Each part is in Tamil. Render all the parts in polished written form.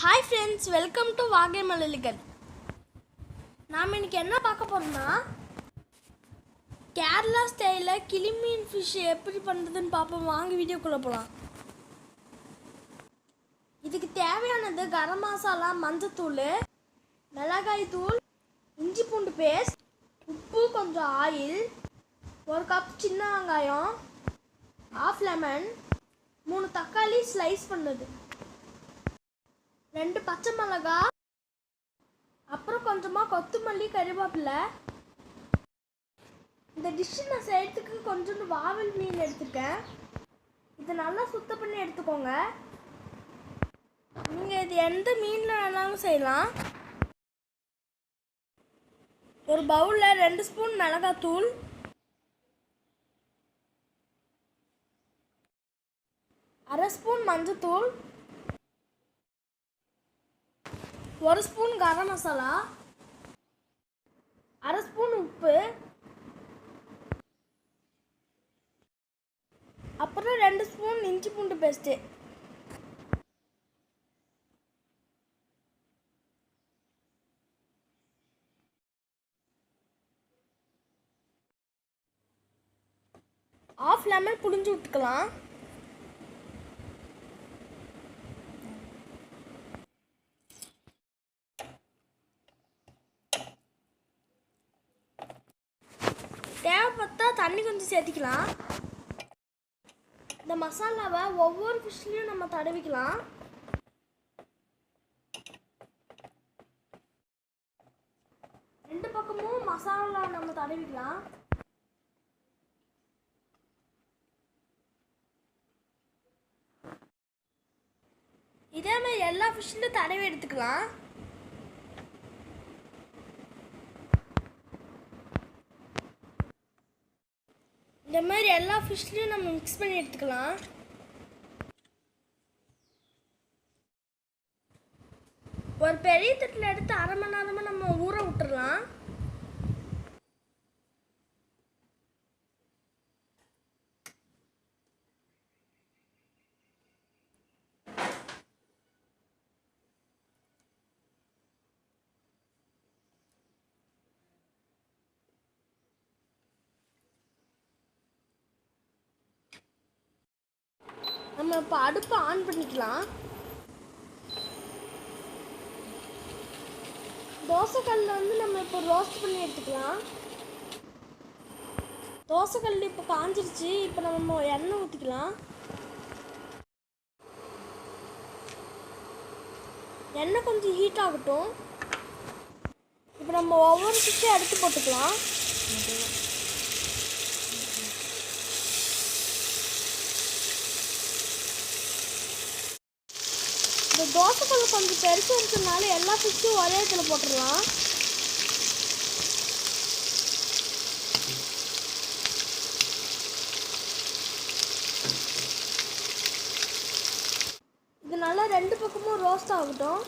ஹாய் ஃப்ரெண்ட்ஸ், வெல்கம் டு வாகை மலலிகள். நாம் இன்றைக்கி என்ன பார்க்க போகிறோம்னா, கேரளா ஸ்டைலில் கிளிமீன் ஃபிஷ் எப்படி பண்ணுறதுன்னு பார்ப்போம். வாங்க வீடியோக்குள்ளே போகலாம். இதுக்கு தேவையானது கரம் மசாலா, மஞ்சத்தூள், மிளகாய் தூள், இஞ்சி பூண்டு பேஸ்ட், உப்பு, கொஞ்சம் ஆயில், 1 கப் சின்ன வெங்காயம், 1/2 லெமன், 3 தக்காளி ஸ்லைஸ் பண்ணது, 2 பச்சை மிளகா, அப்புறம் கொஞ்சமாக கொத்தமல்லி, கறிவேப்பிலை. இந்த டிஷ்ஷு நான் செய்யறதுக்கு கொஞ்சோண்டு வாவல் மீன் எடுத்துருக்கேன். இதை நல்லா சுத்தம் பண்ணி எடுத்துக்கோங்க. நீங்கள் இது எந்த மீனில் வேணாலும் செய்யலாம். ஒரு பவுலில் 2 ஸ்பூன் மிளகாத்தூள், 1/2 ஸ்பூன் மஞ்சத்தூள், 1 ஸ்பூன் கரம் மசாலா, 1/2 ஸ்பூன் உப்பு, அப்புறம் 2 ஸ்பூன் இஞ்சி பூண்டு பேஸ்ட்டு. ½ லெமன் புழிஞ்சு விட்டுக்கலாம். தேவைப்பட்டா தண்ணி கொஞ்சம் சேர்த்திக்கலாம். இந்த மசாலாவை ஒவ்வொரு ஃபிஷ்லையும் நம்ம தடவிக்கலாம். ரெண்டு பக்கமும் மசாலா நம்ம தடவிக்கலாம். இதே மாதிரி எல்லா ஃபிஷ்லையும் தடவி எடுத்துக்கலாம். இந்த மாதிரி எல்லா ஃபிஷ்லையும் நம்ம மிக்ஸ் பண்ணி எடுத்துக்கலாம். ஒரு பெரிய தட்டில் எடுத்து 1/2 மணி நேரமாக நம்ம ஊற விட்டுறலாம். நம்ம இப்போ அடுப்பை ஆன் பண்ணிக்கலாம். தோசைக்கல்லில் வந்து நம்ம இப்போ ரோஸ்ட் பண்ணி எடுத்துக்கலாம். தோசைக்கல் இப்போ காஞ்சிருச்சு. இப்போ நம்ம எண்ணெய் ஊற்றிக்கலாம். எண்ணெய் கொஞ்சம் ஹீட் ஆகட்டும். இப்போ நம்ம ஒவ்வொரு ஃபிஷ்ஷையும் எடுத்து போட்டுக்கலாம். இந்த தோசைக்கல் கொஞ்சம் பெருசு இருக்கிறதுனால எல்லா ஃபிஷ்ஷும் ஒரே இடத்துல போட்டுடலாம். இது நல்லா 2 பக்கமும் ரோஸ்ட் ஆகட்டும்.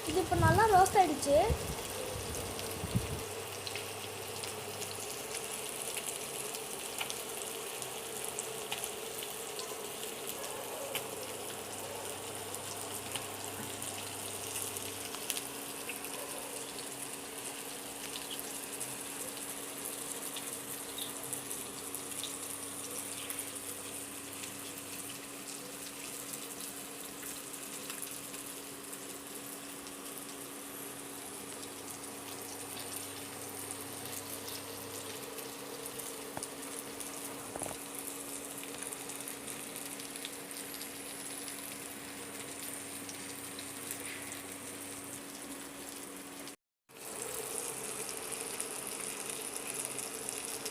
இது இப்போ நல்லா ரோஸ்ட் ஆகிடுச்சு.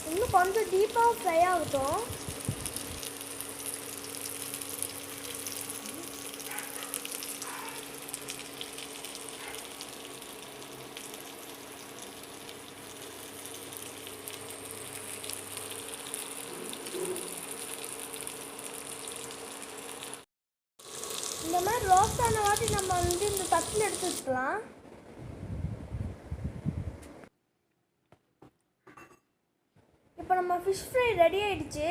இன்னும் கொஞ்சம் டீப்பாக ஃப்ரை ஆகட்டும். இந்த மாதிரி ரோஸ்ட் ஆன வாட்டி நம்ம வந்து இந்த தட்டில் எடுத்து வச்சுக்கலாம். இப்போ நம்ம ஃபிஷ் ஃப்ரை ரெடி ஆயிடுச்சு.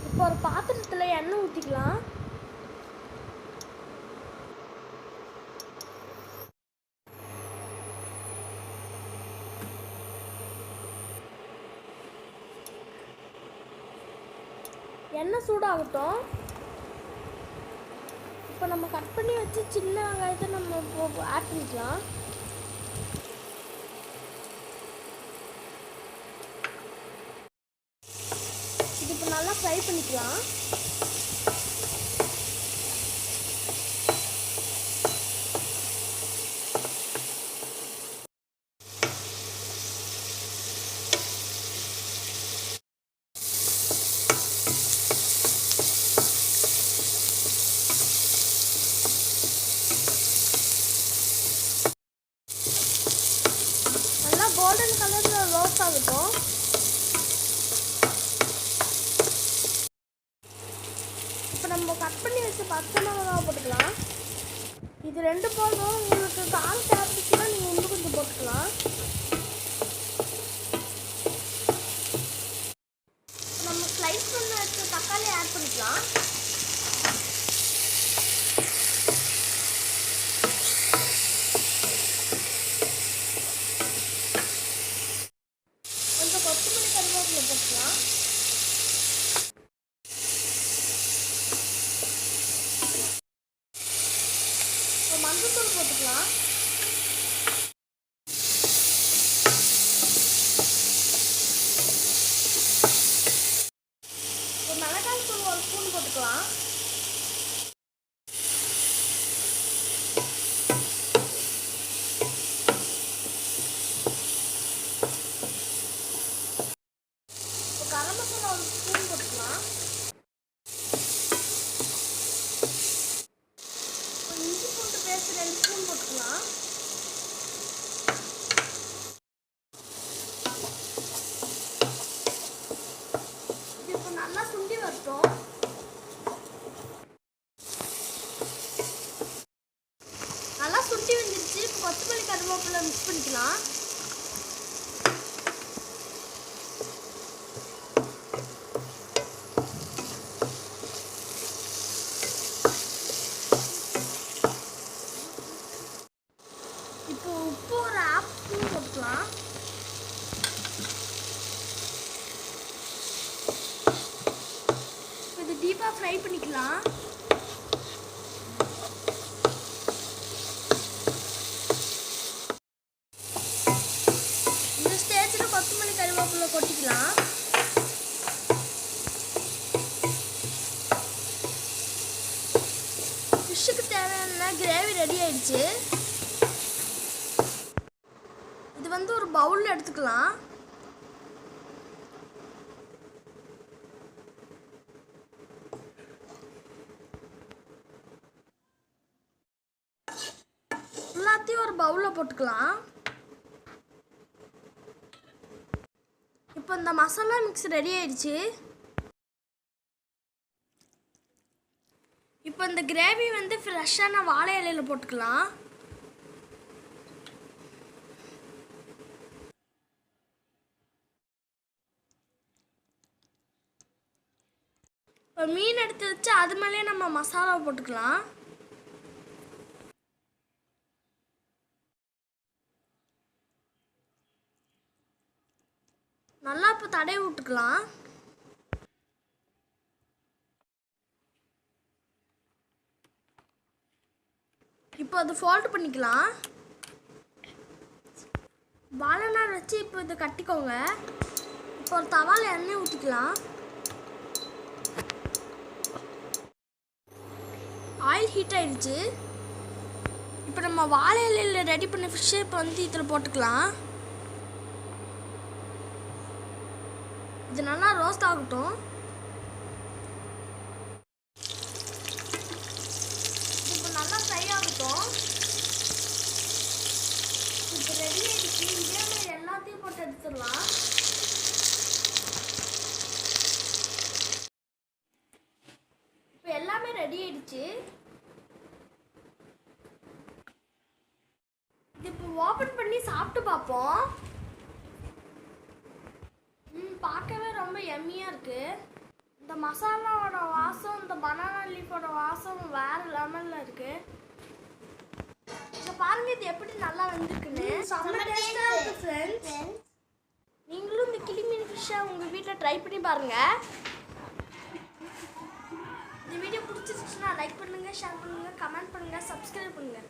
இப்போ ஒரு பாத்திரத்தில் எண்ணெய் ஊற்றிக்கலாம். எண்ணெய் சூடாகட்டும். இப்போ நம்ம கட் பண்ணி வச்சு சின்ன வெங்காயத்தை நம்ம ஆட் பண்ணிக்கலாம். இது இப்போ நல்லா ஃப்ரை பண்ணிக்கலாம். கோல்டன் கலரில் ரோஸ்ட் ஆகட்டும். இப்போ நம்ம கட் பண்ணி வச்சு பச்சை மிளகாய் போட்டுக்கலாம். இது 2 போதும். உங்களுக்கு காரம் தேவைச்சுன்னா நீங்கள் இன்னும் கொஞ்சம் போட்டுக்கலாம். நம்ம ஸ்லைஸ் பண்ண வச்ச தக்காளி ஆட் பண்ணிக்கலாம். கொத்தமல்லி கருவேப்பிலை போட்டுக்கலாம். மஞ்சள்தூள் போட்டுக்கலாம். மிளகாய் தூள் 1 ஸ்பூன் போட்டுக்கலாம். கரம் மசாலா 1 ஸ்பூன் போட்டுக்கலாம். இஞ்சி பூண்டு பேஸ்ட் 2 ஸ்பூன் போட்டுக்கலாம். இது இப்போ நல்லா சுண்டி வரட்டும். நல்லா சுண்டி வந்துருச்சு. இப்போ கொத்தமல்லி கருவேப்பிலை மிக்ஸ் பண்ணிக்கலாம். இப்போ உப்பு ஒரு 1/2 ஸ்பூன் போட்டுக்கலாம். இது டீப்பாக ஃப்ரை பண்ணிக்கலாம். இந்த ஸ்டேஜில் கொத்தமல்லி கருவேப்பிலை கொட்டிக்கலாம். ஃபிஷ்ஷுக்கு தேவையான கிரேவி ரெடி ஆயிடுச்சு. இது வந்து ஒரு பவுலில் எடுத்துக்கலாம். எல்லாத்தையும் ஒரு பவுலில் போட்டுக்கலாம். இப்போ இந்த மசாலா மிக்ஸ் ரெடி ஆயிடுச்சு. இப்போ இந்த கிரேவி வந்து ஃப்ரெஷ்ஷான வாழை இலையில் போட்டுக்கலாம். இப்போ மீன் எடுத்து வச்சு அது மேலே நம்ம மசாலா போட்டுக்கலாம். நல்லா இப்போ தடவி விட்டுக்கலாம். இப்போ அது ஃபோல்ட் பண்ணிக்கலாம். வாழைநார் வச்சு இப்போ இதை கட்டிக்கோங்க. இப்போ ஒரு தவால எண்ணெய் ஊற்றிக்கலாம். ஆயில் ஹீட் ஆயிடுச்சு. இப்போ நம்ம வாழை இலையில் ரெடி பண்ண ஃபிஷ்ஷை இப்போ வந்து இதில் போட்டுக்கலாம். இது நல்லா ரோஸ்ட் ஆகட்டும். இப்போ நல்லா ஃப்ரை ஆகட்டும். இப்போ ரெடி ஆகிடுச்சு. இதே மாதிரி எல்லாத்தையும் போட்டு எடுத்துடலாம். ரெடி ஆயிடுச்சு. இது இப்போ ஓப்பன் பண்ணி சாப்பிட்டு பார்ப்போம். பார்க்கவே ரொம்ப எம்மியாக இருக்குது. இந்த மசாலாவோட வாசம், இந்த பனானா லீஃபோட வாசம் வேறு லெவலில் இருக்குது. இப்போ பாருங்கள் இது எப்படி நல்லா வந்துருக்குன்னு. செம்ம டேஸ்ட்டாக இருக்குது ஃப்ரெண்ட்ஸ். நீங்களும் இந்த கிளிமீன் ஃபிஷ்ஷை உங்கள் வீட்டில் ட்ரை பண்ணி பாருங்கள். இந்த வீடியோ பிடிச்சிருச்சுன்னா லைக் பண்ணுங்கள், ஷேர் பண்ணுங்கள், கமெண்ட் பண்ணுங்கள், சப்ஸ்கிரைப் பண்ணுங்கள்.